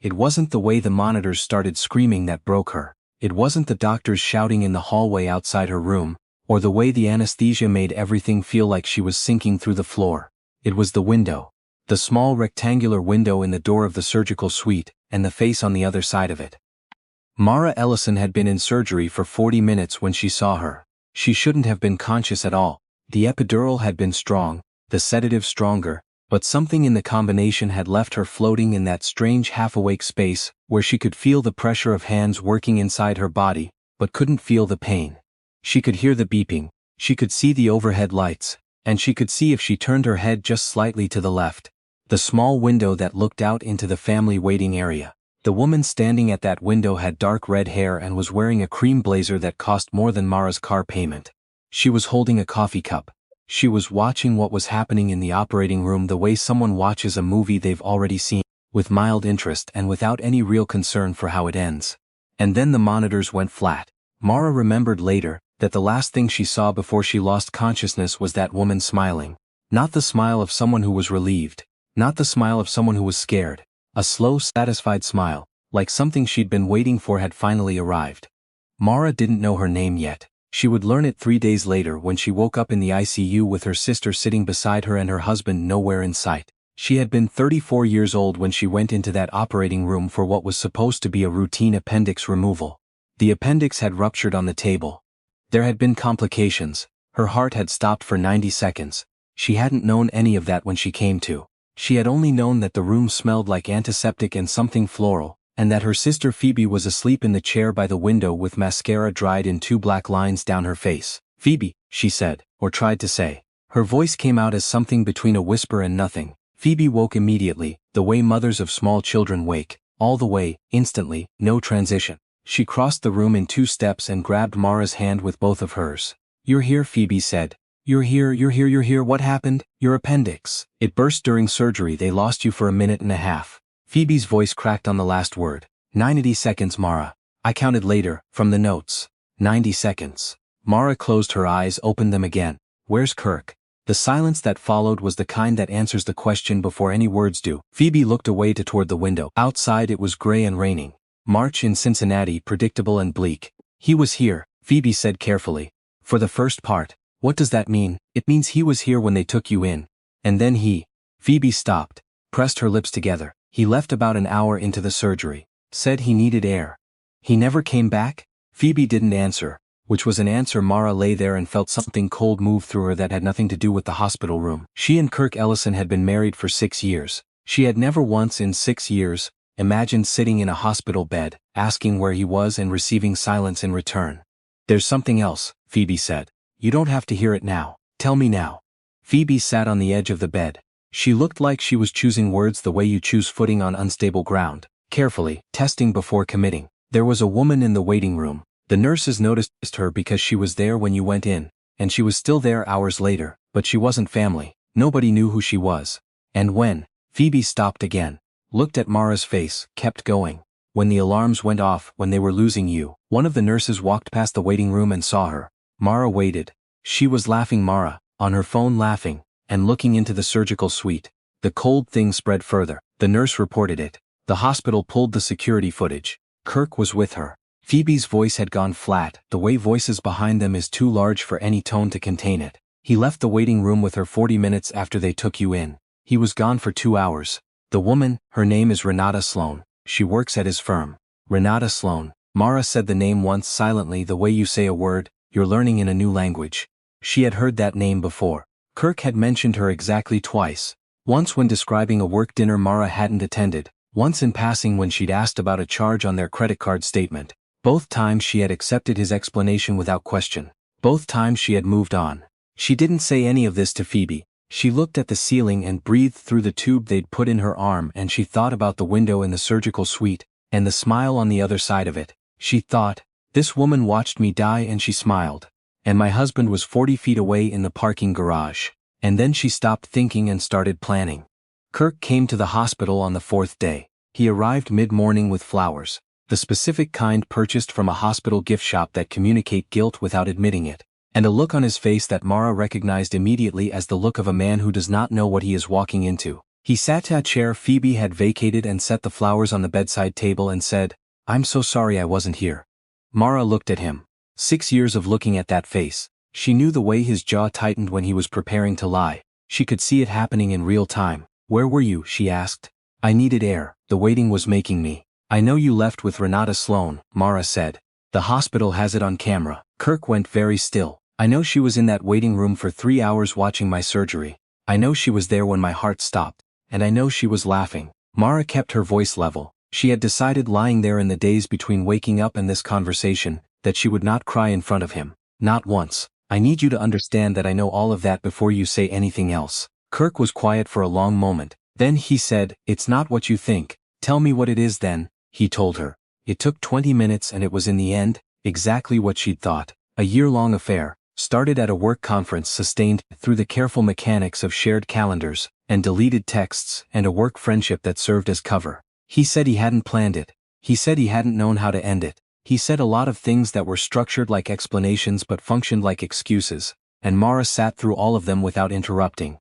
It wasn't the way the monitors started screaming that broke her. It wasn't the doctors shouting in the hallway outside her room, or the way the anesthesia made everything feel like she was sinking through the floor. It was the window. The small rectangular window in the door of the surgical suite, and the face on the other side of it. Mara Ellison had been in surgery for 40 minutes when she saw her. She shouldn't have been conscious at all. The epidural had been strong, the sedative stronger, but something in the combination had left her floating in that strange half-awake space where she could feel the pressure of hands working inside her body, but couldn't feel the pain. She could hear the beeping, she could see the overhead lights, and she could see if she turned her head just slightly to the left, the small window that looked out into the family waiting area. The woman standing at that window had dark red hair and was wearing a cream blazer that cost more than Mara's car payment. She was holding a coffee cup. She was watching what was happening in the operating room the way someone watches a movie they've already seen, with mild interest and without any real concern for how it ends. And then the monitors went flat. Mara remembered later that the last thing she saw before she lost consciousness was that woman smiling. Not the smile of someone who was relieved, not the smile of someone who was scared. A slow, satisfied smile, like something she'd been waiting for had finally arrived. Mara didn't know her name yet. She would learn it 3 days later when she woke up in the ICU with her sister sitting beside her and her husband nowhere in sight. She had been 34 years old when she went into that operating room for what was supposed to be a routine appendix removal. The appendix had ruptured on the table. There had been complications. Her heart had stopped for 90 seconds. She hadn't known any of that when she came to. She had only known that the room smelled like antiseptic and something floral, and that her sister Phoebe was asleep in the chair by the window with mascara dried in 2 black lines down her face. "Phoebe," she said, or tried to say. Her voice came out as something between a whisper and nothing. Phoebe woke immediately, the way mothers of small children wake, all the way, instantly, no transition. She crossed the room in 2 steps and grabbed Mara's hand with both of hers. "You're here," Phoebe said. You're here, what happened? Your appendix. It burst during surgery, they lost you for a minute and a half." Phoebe's voice cracked on the last word. 90 seconds, Mara. I counted later, from the notes. 90 seconds. Mara closed her eyes, opened them again. "Where's Kirk?" The silence that followed was the kind that answers the question before any words do. Phoebe looked away toward the window. Outside it was gray and raining. March in Cincinnati, predictable and bleak. "He was here," Phoebe said carefully. "For the first part." "What does that mean?" "It means he was here when they took you in. And then he..." Phoebe stopped, pressed her lips together. "He left about an hour into the surgery. Said he needed air." "He never came back?" Phoebe didn't answer, which was an answer. Mara lay there and felt something cold move through her that had nothing to do with the hospital room. She and Kirk Ellison had been married for 6 years. She had never once in 6 years imagined sitting in a hospital bed, asking where he was and receiving silence in return. "There's something else," Phoebe said. "You don't have to hear it now. Tell me now." Phoebe sat on the edge of the bed. She looked like she was choosing words the way you choose footing on unstable ground, carefully, testing before committing. "There was a woman in the waiting room. The nurses noticed her because she was there when you went in, and she was still there hours later, but she wasn't family. Nobody knew who she was. And when..." Phoebe stopped again, looked at Mara's face, kept going. "When the alarms went off, when they were losing you, one of the nurses walked past the waiting room and saw her." Mara waited. She was laughing, Mara, on her phone laughing, and looking into the surgical suite. The cold thing spread further. The nurse reported it. The hospital pulled the security footage. Kirk was with her. Phoebe's voice had gone flat, the way voices behind them is too large for any tone to contain it. "He left the waiting room with her 40 minutes after they took you in. He was gone for 2 hours. The woman, her name is Renata Sloan. She works at his firm." Renata Sloan. Mara said the name once silently, the way you say a word you're learning in a new language. She had heard that name before. Kirk had mentioned her exactly twice. Once when describing a work dinner Mara hadn't attended, once in passing when she'd asked about a charge on their credit card statement. Both times she had accepted his explanation without question. Both times she had moved on. She didn't say any of this to Phoebe. She looked at the ceiling and breathed through the tube they'd put in her arm, and she thought about the window in the surgical suite, and the smile on the other side of it. She thought, "This woman watched me die and she smiled. And my husband was 40 feet away in the parking garage." And then she stopped thinking and started planning. Kirk came to the hospital on the 4th day. He arrived mid-morning with flowers, the specific kind purchased from a hospital gift shop that communicate guilt without admitting it, and a look on his face that Mara recognized immediately as the look of a man who does not know what he is walking into. He sat at a chair Phoebe had vacated and set the flowers on the bedside table and said, "I'm so sorry I wasn't here." Mara looked at him. 6 years of looking at that face. She knew the way his jaw tightened when he was preparing to lie. She could see it happening in real time. "Where were you?" she asked. "I needed air. The waiting was making me." "I know you left with Renata Sloane," Mara said. "The hospital has it on camera." Kirk went very still. "I know she was in that waiting room for 3 hours watching my surgery. I know she was there when my heart stopped. And I know she was laughing." Mara kept her voice level. She had decided lying there in the days between waking up and this conversation, that she would not cry in front of him. Not once. "I need you to understand that I know all of that before you say anything else." Kirk was quiet for a long moment. Then he said, "It's not what you think." "Tell me what it is then," he told her. It took 20 minutes and it was in the end, exactly what she'd thought. A year-long affair, started at a work conference sustained through the careful mechanics of shared calendars, and deleted texts, and a work friendship that served as cover. He said he hadn't planned it. He said he hadn't known how to end it. He said a lot of things that were structured like explanations but functioned like excuses, and Mara sat through all of them without interrupting.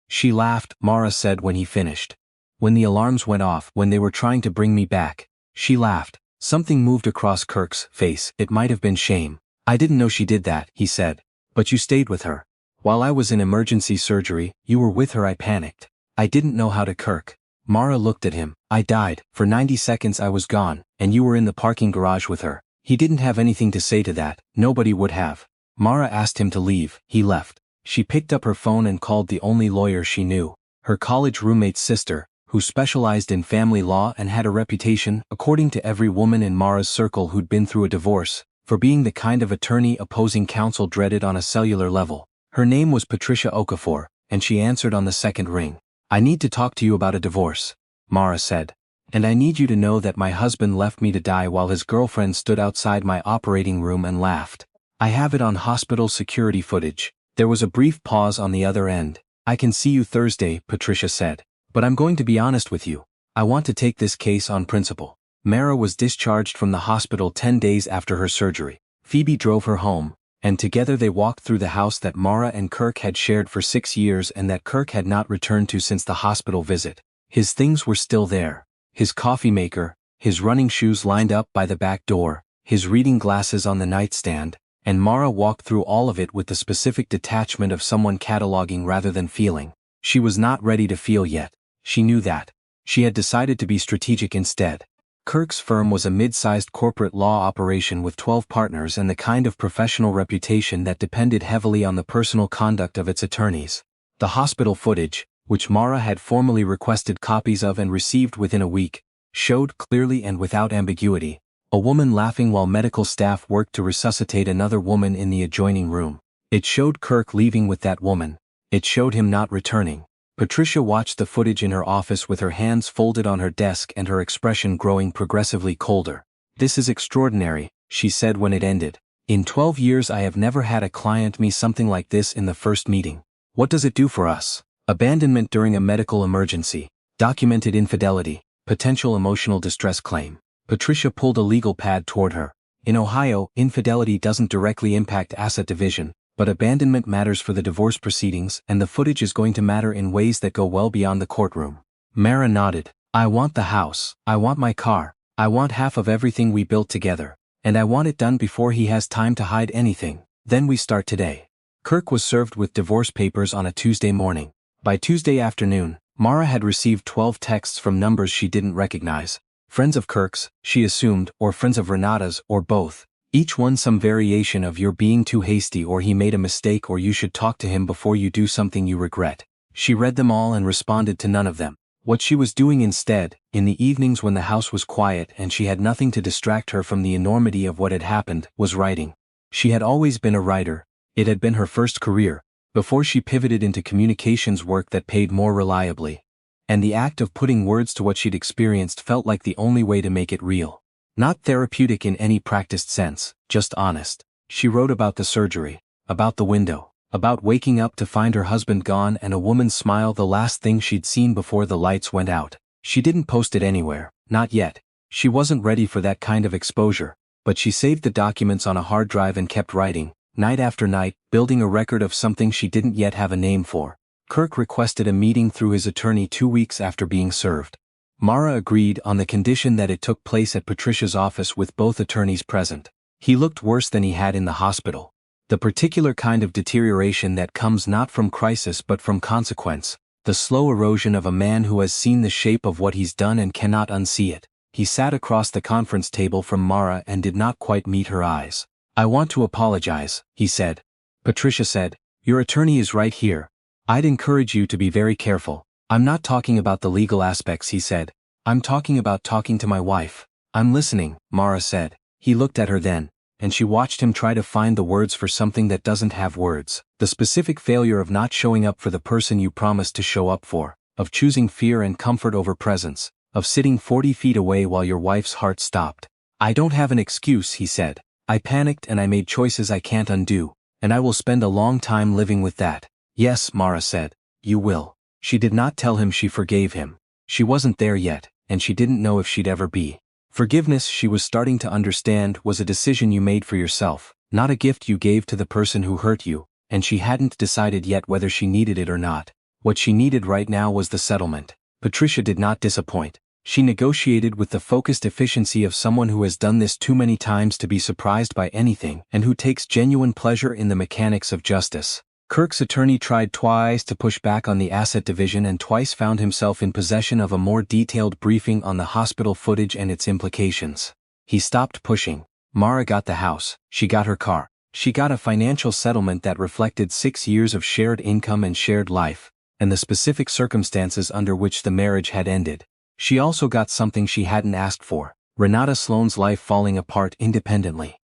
She laughed, Mara said when he finished. "When the alarms went off, when they were trying to bring me back." She laughed. Something moved across Kirk's face. It might have been shame. "I didn't know she did that," he said. "But you stayed with her. While I was in emergency surgery, you were with her." "I panicked. I didn't know how to." Kirk. Mara looked at him. "I died. For 90 seconds I was gone, and you were in the parking garage with her." He didn't have anything to say to that. Nobody would have. Mara asked him to leave. He left. She picked up her phone and called the only lawyer she knew, her college roommate's sister, who specialized in family law and had a reputation, according to every woman in Mara's circle who'd been through a divorce, for being the kind of attorney opposing counsel dreaded on a cellular level. Her name was Patricia Okafor, and she answered on the second ring. "I need to talk to you about a divorce," Mara said. "And I need you to know that my husband left me to die while his girlfriend stood outside my operating room and laughed. I have it on hospital security footage." There was a brief pause on the other end. "I can see you Thursday," Patricia said. "But I'm going to be honest with you. I want to take this case on principle." Mara was discharged from the hospital 10 days after her surgery. Phoebe drove her home, and together they walked through the house that Mara and Kirk had shared for 6 years and that Kirk had not returned to since the hospital visit. His things were still there. His coffee maker, his running shoes lined up by the back door, his reading glasses on the nightstand, and Mara walked through all of it with the specific detachment of someone cataloging rather than feeling. She was not ready to feel yet. She knew that. She had decided to be strategic instead. Kirk's firm was a mid-sized corporate law operation with 12 partners and the kind of professional reputation that depended heavily on the personal conduct of its attorneys. The hospital footage, which Mara had formally requested copies of and received within a week, showed clearly and without ambiguity a woman laughing while medical staff worked to resuscitate another woman in the adjoining room. It showed Kirk leaving with that woman. It showed him not returning. Patricia watched the footage in her office with her hands folded on her desk and her expression growing progressively colder. "This is extraordinary," she said when it ended. "In 12 years I have never had a client me something like this in the first meeting. What does it do for us? Abandonment during a medical emergency, documented infidelity, potential emotional distress claim." Patricia pulled a legal pad toward her. "In Ohio, infidelity doesn't directly impact asset division, but abandonment matters for the divorce proceedings, and the footage is going to matter in ways that go well beyond the courtroom." Mara nodded. "I want the house. I want my car. I want half of everything we built together. And I want it done before he has time to hide anything. Then we start today." Kirk was served with divorce papers on a Tuesday morning. By Tuesday afternoon, Mara had received 12 texts from numbers she didn't recognize. Friends of Kirk's, she assumed, or friends of Renata's, or both. Each one some variation of "you're being too hasty" or "he made a mistake" or "you should talk to him before you do something you regret." She read them all and responded to none of them. What she was doing instead, in the evenings when the house was quiet and she had nothing to distract her from the enormity of what had happened, was writing. She had always been a writer. It had been her first career, before she pivoted into communications work that paid more reliably. And the act of putting words to what she'd experienced felt like the only way to make it real. Not therapeutic in any practiced sense, just honest. She wrote about the surgery, about the window, about waking up to find her husband gone and a woman's smile the last thing she'd seen before the lights went out. She didn't post it anywhere, not yet. She wasn't ready for that kind of exposure, but she saved the documents on a hard drive and kept writing, night after night, building a record of something she didn't yet have a name for. Kirk requested a meeting through his attorney 2 weeks after being served. Mara agreed on the condition that it took place at Patricia's office with both attorneys present. He looked worse than he had in the hospital. The particular kind of deterioration that comes not from crisis but from consequence, the slow erosion of a man who has seen the shape of what he's done and cannot unsee it. He sat across the conference table from Mara and did not quite meet her eyes. "I want to apologize," he said. Patricia said, "Your attorney is right here. I'd encourage you to be very careful." "I'm not talking about the legal aspects," he said. "I'm talking about talking to my wife." "I'm listening," Mara said. He looked at her then, and she watched him try to find the words for something that doesn't have words. The specific failure of not showing up for the person you promised to show up for, of choosing fear and comfort over presence, of sitting 40 feet away while your wife's heart stopped. "I don't have an excuse," he said. "I panicked and I made choices I can't undo, and I will spend a long time living with that." "Yes," Mara said, "you will." She did not tell him she forgave him. She wasn't there yet, and she didn't know if she'd ever be. Forgiveness, she was starting to understand, was a decision you made for yourself, not a gift you gave to the person who hurt you, and she hadn't decided yet whether she needed it or not. What she needed right now was the settlement. Patricia did not disappoint. She negotiated with the focused efficiency of someone who has done this too many times to be surprised by anything and who takes genuine pleasure in the mechanics of justice. Kirk's attorney tried twice to push back on the asset division and twice found himself in possession of a more detailed briefing on the hospital footage and its implications. He stopped pushing. Mara got the house, she got her car, she got a financial settlement that reflected 6 years of shared income and shared life, and the specific circumstances under which the marriage had ended. She also got something she hadn't asked for, Renata Sloane's life falling apart independently.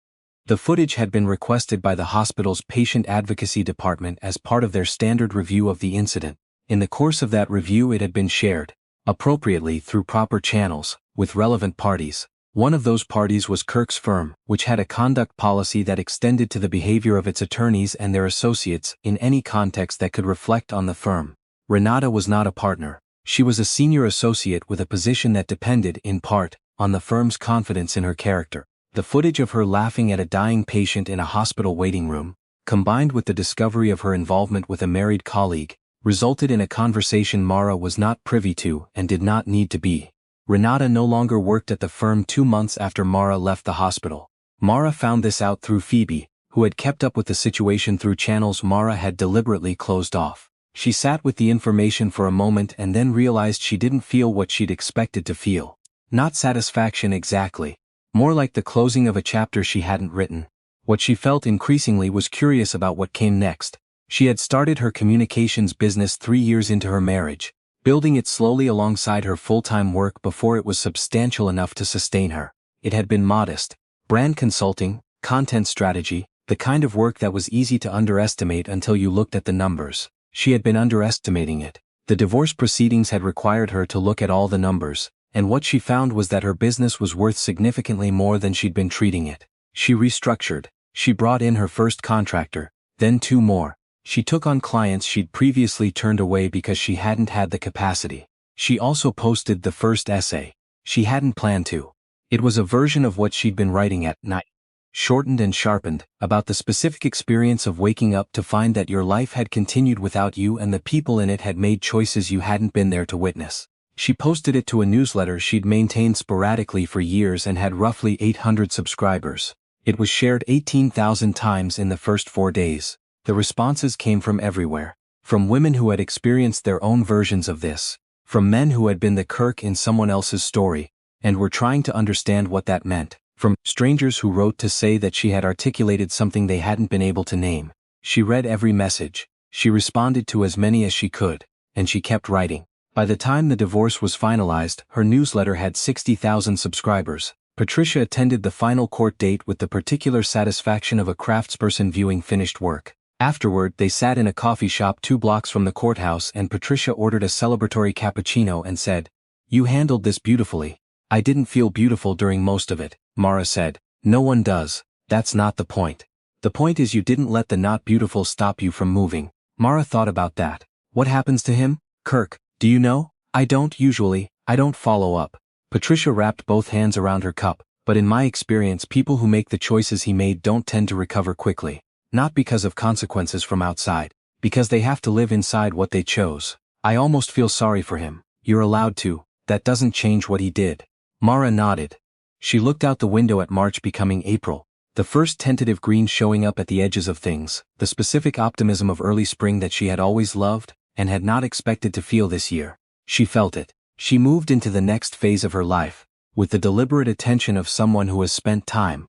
The footage had been requested by the hospital's patient advocacy department as part of their standard review of the incident. In the course of that review, it had been shared, appropriately through proper channels, with relevant parties. One of those parties was Kirk's firm, which had a conduct policy that extended to the behavior of its attorneys and their associates in any context that could reflect on the firm. Renata was not a partner. She was a senior associate with a position that depended, in part, on the firm's confidence in her character. The footage of her laughing at a dying patient in a hospital waiting room, combined with the discovery of her involvement with a married colleague, resulted in a conversation Mara was not privy to and did not need to be. Renata no longer worked at the firm 2 months after Mara left the hospital. Mara found this out through Phoebe, who had kept up with the situation through channels Mara had deliberately closed off. She sat with the information for a moment and then realized she didn't feel what she'd expected to feel. Not satisfaction exactly. More like the closing of a chapter she hadn't written. What she felt increasingly was curious about what came next. She had started her communications business 3 years into her marriage, building it slowly alongside her full-time work before it was substantial enough to sustain her. It had been modest, brand consulting, content strategy, the kind of work that was easy to underestimate until you looked at the numbers. She had been underestimating it. The divorce proceedings had required her to look at all the numbers, and what she found was that her business was worth significantly more than she'd been treating it. She restructured. She brought in her first contractor, then 2 more. She took on clients she'd previously turned away because she hadn't had the capacity. She also posted the first essay. She hadn't planned to. It was a version of what she'd been writing at night, shortened and sharpened, about the specific experience of waking up to find that your life had continued without you and the people in it had made choices you hadn't been there to witness. She posted it to a newsletter she'd maintained sporadically for years and had roughly 800 subscribers. It was shared 18,000 times in the first 4 days. The responses came from everywhere. From women who had experienced their own versions of this. From men who had been the Kirk in someone else's story, and were trying to understand what that meant. From strangers who wrote to say that she had articulated something they hadn't been able to name. She read every message. She responded to as many as she could, and she kept writing. By the time the divorce was finalized, her newsletter had 60,000 subscribers. Patricia attended the final court date with the particular satisfaction of a craftsperson viewing finished work. Afterward, they sat in a coffee shop 2 blocks from the courthouse and Patricia ordered a celebratory cappuccino and said, "You handled this beautifully." "I didn't feel beautiful during most of it," Mara said. "No one does. That's not the point. The point is you didn't let the not beautiful stop you from moving." Mara thought about that. What happens to him? Kirk. Do you know? I don't usually. I don't follow up. Patricia wrapped both hands around her cup, but in my experience people who make the choices he made don't tend to recover quickly. Not because of consequences from outside. Because they have to live inside what they chose. I almost feel sorry for him. You're allowed to. That doesn't change what he did. Mara nodded. She looked out the window at March becoming April. The first tentative green showing up at the edges of things, the specific optimism of early spring that she had always loved, and had not expected to feel this year. She felt it. She moved into the next phase of her life, with the deliberate attention of someone who has spent time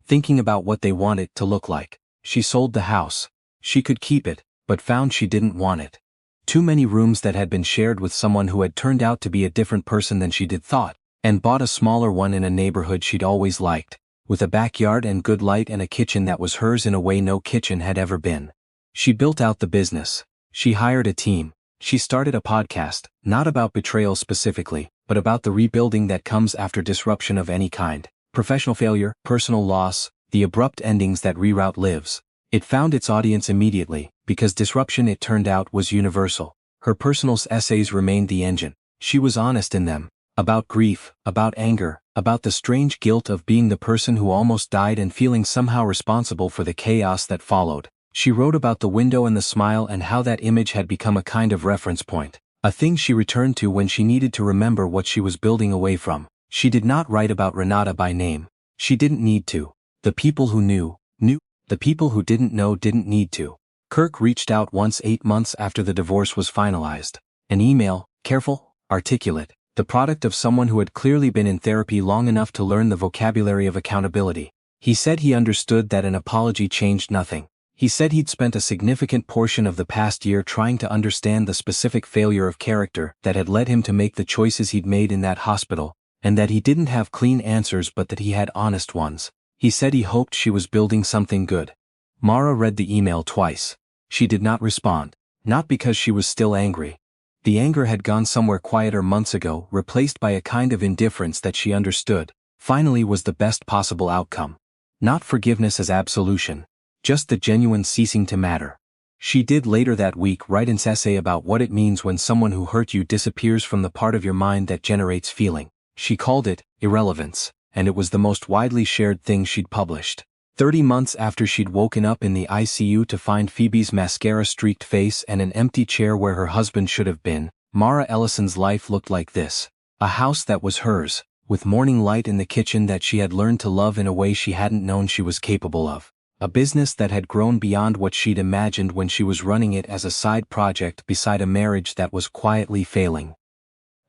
thinking about what they want it to look like. She sold the house. She could keep it, but found she didn't want it. Too many rooms that had been shared with someone who had turned out to be a different person than she did thought, and bought a smaller one in a neighborhood she'd always liked, with a backyard and good light and a kitchen that was hers in a way no kitchen had ever been. She built out the business. She hired a team. She started a podcast, not about betrayal specifically, but about the rebuilding that comes after disruption of any kind. Professional failure, personal loss, the abrupt endings that reroute lives. It found its audience immediately, because disruption, it turned out, was universal. Her personal essays remained the engine. She was honest in them. About grief, about anger, about the strange guilt of being the person who almost died and feeling somehow responsible for the chaos that followed. She wrote about the window and the smile and how that image had become a kind of reference point, a thing she returned to when she needed to remember what she was building away from. She did not write about Renata by name. She didn't need to. The people who knew, knew. The people who didn't know didn't need to. Kirk reached out once 8 months after the divorce was finalized. An email, careful, articulate, the product of someone who had clearly been in therapy long enough to learn the vocabulary of accountability. He said he understood that an apology changed nothing. He said he'd spent a significant portion of the past year trying to understand the specific failure of character that had led him to make the choices he'd made in that hospital, and that he didn't have clean answers but that he had honest ones. He said he hoped she was building something good. Mara read the email twice. She did not respond, not because she was still angry. The anger had gone somewhere quieter months ago, replaced by a kind of indifference that she understood, finally was the best possible outcome. Not forgiveness as absolution, just the genuine ceasing to matter. She did later that week write an essay about what it means when someone who hurt you disappears from the part of your mind that generates feeling. She called it irrelevance, and it was the most widely shared thing she'd published. 30 months after she'd woken up in the ICU to find Phoebe's mascara-streaked face and an empty chair where her husband should have been, Mara Ellison's life looked like this. A house that was hers, with morning light in the kitchen that she had learned to love in a way she hadn't known she was capable of. A business that had grown beyond what she'd imagined when she was running it as a side project beside a marriage that was quietly failing.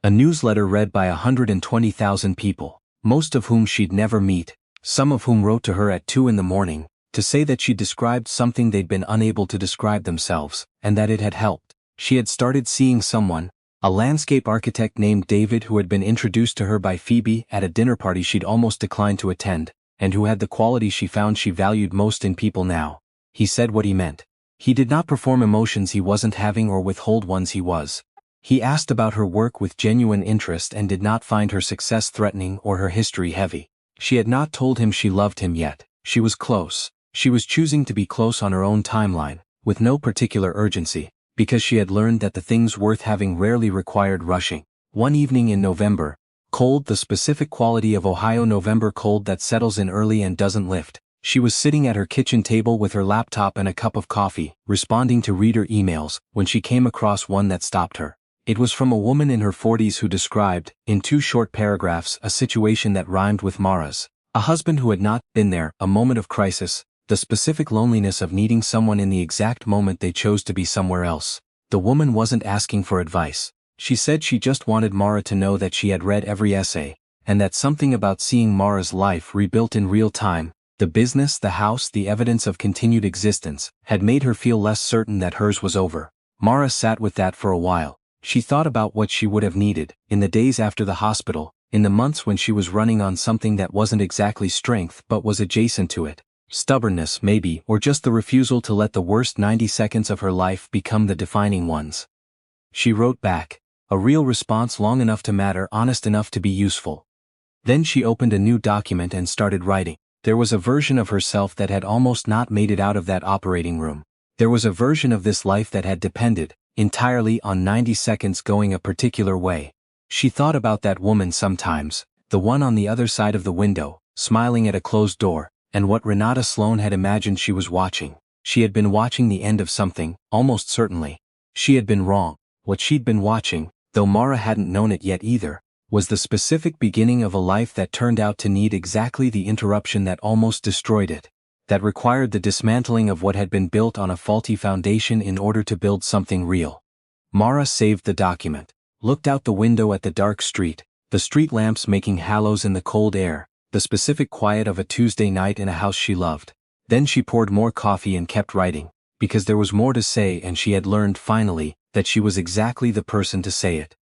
A newsletter read by 120,000 people, most of whom she'd never meet, some of whom wrote to her at 2 in the morning, to say that she described something they'd been unable to describe themselves, and that it had helped. She had started seeing someone, a landscape architect named David who had been introduced to her by Phoebe at a dinner party she'd almost declined to attend, and who had the quality she found she valued most in people now. He said what he meant. He did not perform emotions he wasn't having or withhold ones he was. He asked about her work with genuine interest and did not find her success threatening or her history heavy. She had not told him she loved him yet. She was close. She was choosing to be close on her own timeline, with no particular urgency, because she had learned that the things worth having rarely required rushing. One evening in November, cold, the specific quality of Ohio November cold that settles in early and doesn't lift, she was sitting at her kitchen table with her laptop and a cup of coffee, responding to reader emails, when she came across one that stopped her. It was from a woman in her 40s who described, in 2 short paragraphs, a situation that rhymed with Mara's. A husband who had not been there, a moment of crisis, the specific loneliness of needing someone in the exact moment they chose to be somewhere else. The woman wasn't asking for advice. She said she just wanted Mara to know that she had read every essay, and that something about seeing Mara's life rebuilt in real time, the business, the house, the evidence of continued existence, had made her feel less certain that hers was over. Mara sat with that for a while. She thought about what she would have needed, in the days after the hospital, in the months when she was running on something that wasn't exactly strength but was adjacent to it. Stubbornness, maybe, or just the refusal to let the worst 90 seconds of her life become the defining ones. She wrote back, a real response long enough to matter, honest enough to be useful. Then she opened a new document and started writing. There was a version of herself that had almost not made it out of that operating room. There was a version of this life that had depended entirely on 90 seconds going a particular way. She thought about that woman sometimes, the one on the other side of the window, smiling at a closed door, and what Renata Sloan had imagined she was watching. She had been watching the end of something, almost certainly. She had been wrong. What she'd been watching, though Mara hadn't known it yet either, was the specific beginning of a life that turned out to need exactly the interruption that almost destroyed it, that required the dismantling of what had been built on a faulty foundation in order to build something real. Mara saved the document, looked out the window at the dark street, the street lamps making halos in the cold air, the specific quiet of a Tuesday night in a house she loved. Then she poured more coffee and kept writing, because there was more to say and she had learned finally that she was exactly the person to say it.